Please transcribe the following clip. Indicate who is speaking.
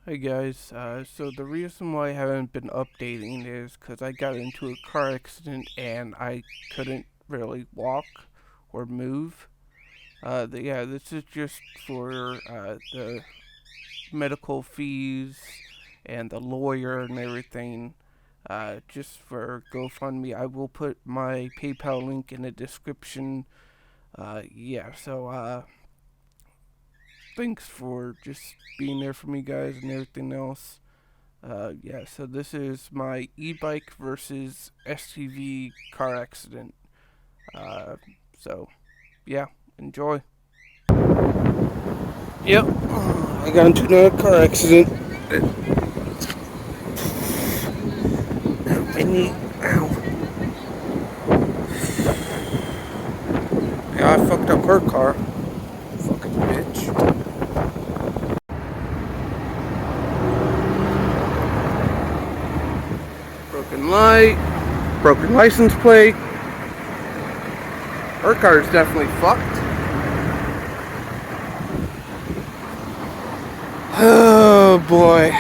Speaker 1: Hey guys, so the reason why I haven't been updating is because I got into a car accident and I couldn't really walk or move. Yeah, this is just for the medical fees and the lawyer and everything. Just for GoFundMe. I will put my PayPal link in the description. Thanks for just being there for me, guys, and everything else. Yeah, so this is my e-bike versus SUV car accident. Uh, so, yeah, enjoy. Yep, I got into another car accident. My knee, ow. Yeah, I fucked up her car. Fucking bitch. Broken light, broken license plate. Her car is definitely fucked. Oh boy.